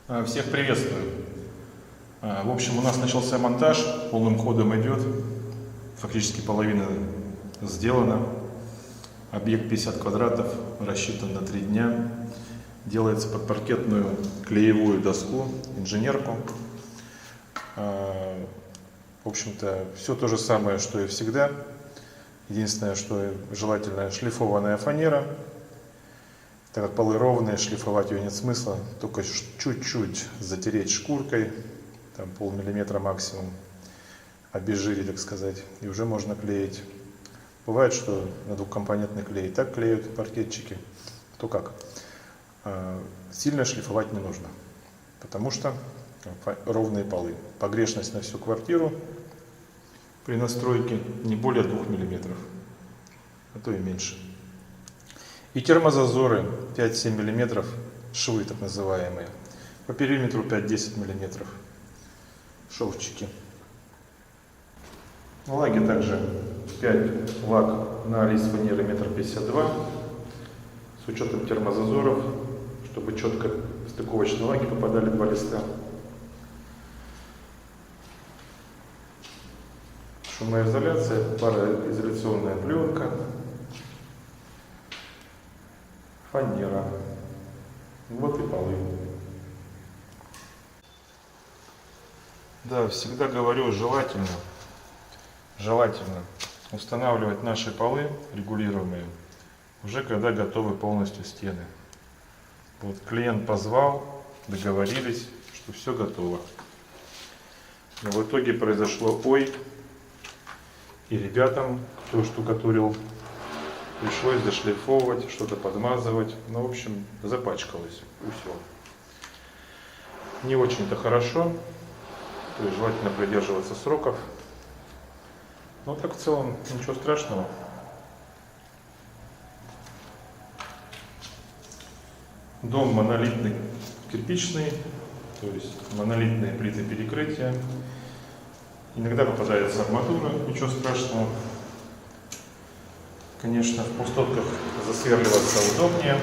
Всех приветствую. В общем, у нас начался монтаж, полным ходом идет. Фактически половина сделана. Объект 50 квадратов, рассчитан на 3 дня. Делается под паркетную клеевую доску, инженерку. В общем-то, все то же самое, что и всегда. Единственное, что желательно шлифованная фанера. Так как полы ровные, шлифовать ее нет смысла, только чуть-чуть затереть шкуркой, там полмиллиметра максимум, обезжирить, так сказать, и уже можно клеить. Бывает, что на двухкомпонентный клей так клеют паркетчики, кто как. Сильно шлифовать не нужно, потому что ровные полы. Погрешность на всю квартиру при настройке не более 2 мм, а то и меньше. И термозазоры 5-7 мм, швы так называемые, по периметру 5-10 мм, шовчики. Лаги также 5 лак на лист фанеры 1,52 м, с учетом термозазоров, чтобы четко в стыковочные лаги попадали 2 листа. Шумоизоляция, пароизоляционная пленка, фанера. Вот и полы. Да, всегда говорю, желательно устанавливать наши полы регулируемые уже когда готовы полностью стены. Вот клиент позвал, договорились, что все готово. Но в итоге произошло ой, и ребятам, кто штукатурил, пришлось дошлифовывать, что-то подмазывать. Ну, в общем, запачкалось. И все. Не очень-то хорошо. То есть желательно придерживаться сроков. Но так в целом ничего страшного. Дом монолитный, кирпичный, то есть монолитные плиты перекрытия. Иногда попадается арматура, ничего страшного. Конечно, в пустотках засверливаться удобнее.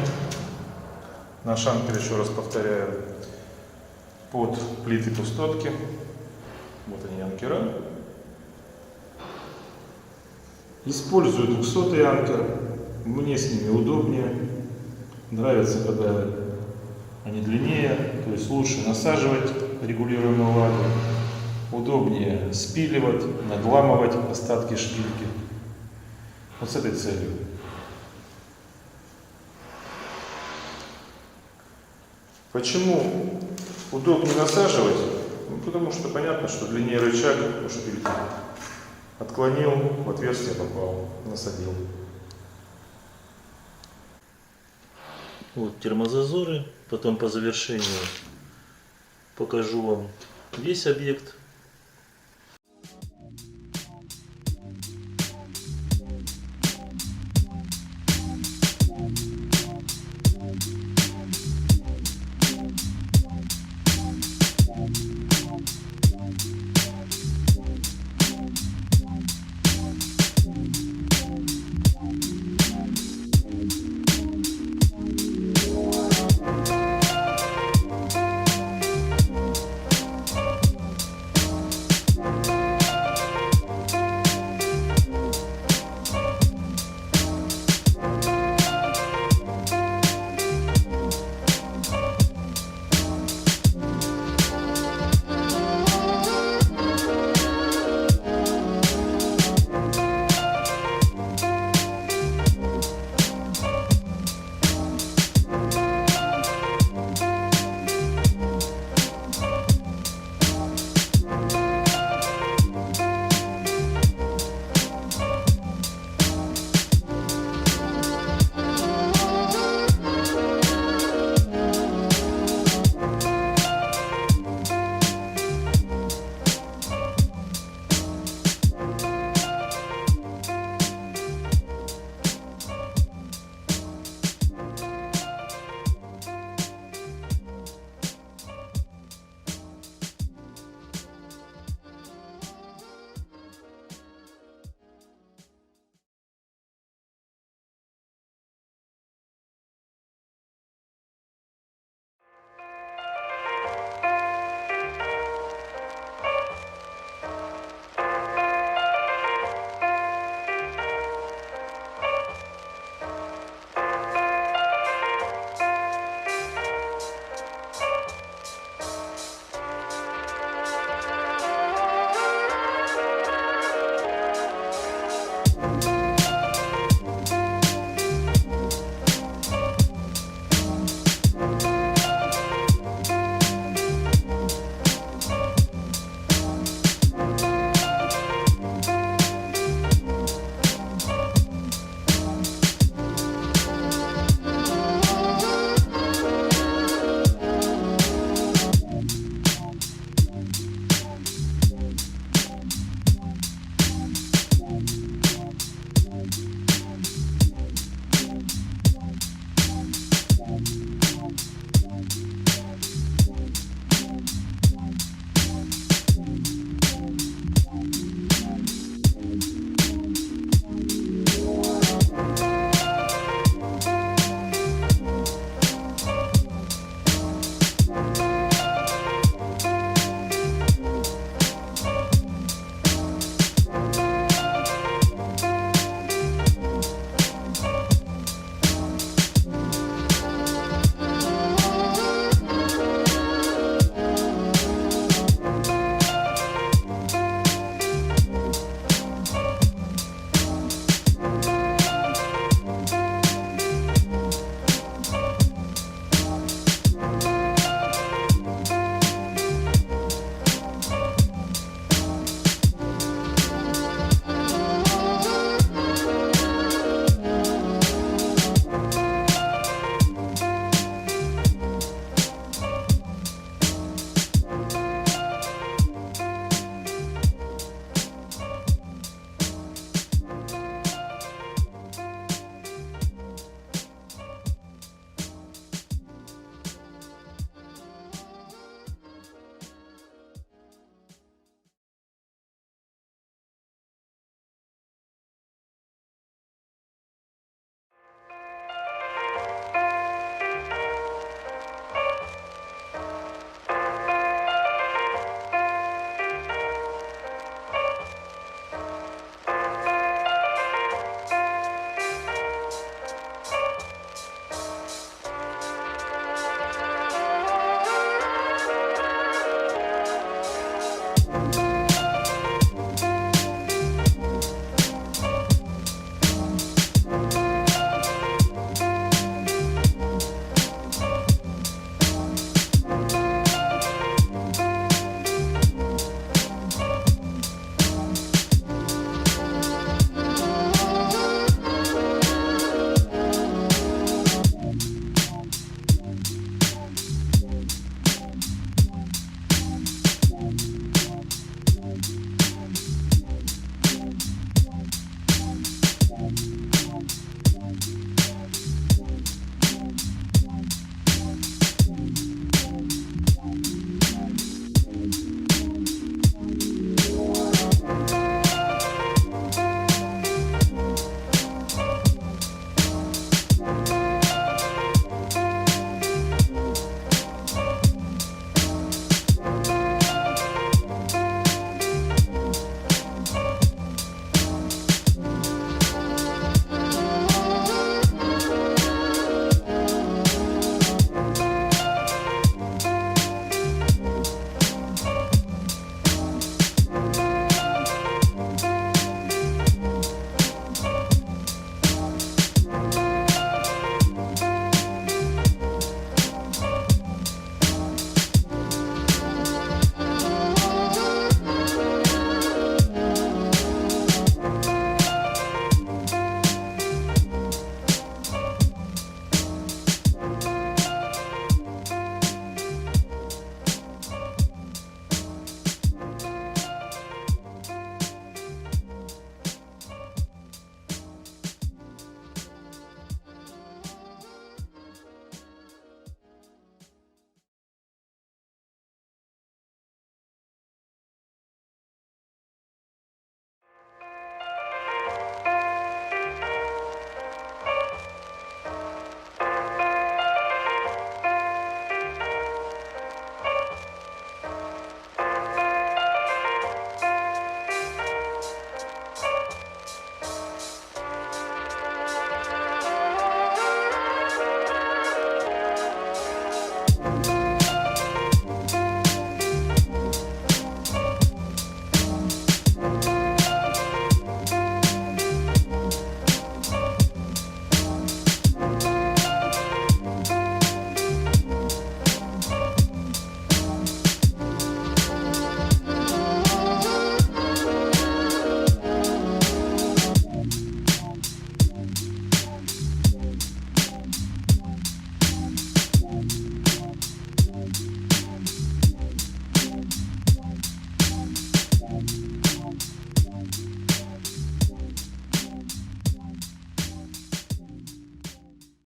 Наш анкер, еще раз повторяю, под плиты пустотки. Вот они, анкера. Использую 200-й анкер. Мне с ними удобнее. Нравится, когда они длиннее, то есть лучше насаживать регулируемую лагу. Удобнее спиливать, надламывать остатки шпильки. Вот с этой целью. Почему удобнее насаживать? Ну, потому что понятно, что длиннее рычаг у шпильки. Отклонил, в отверстие попал, насадил. Вот термозазоры. Потом по завершению покажу вам весь объект.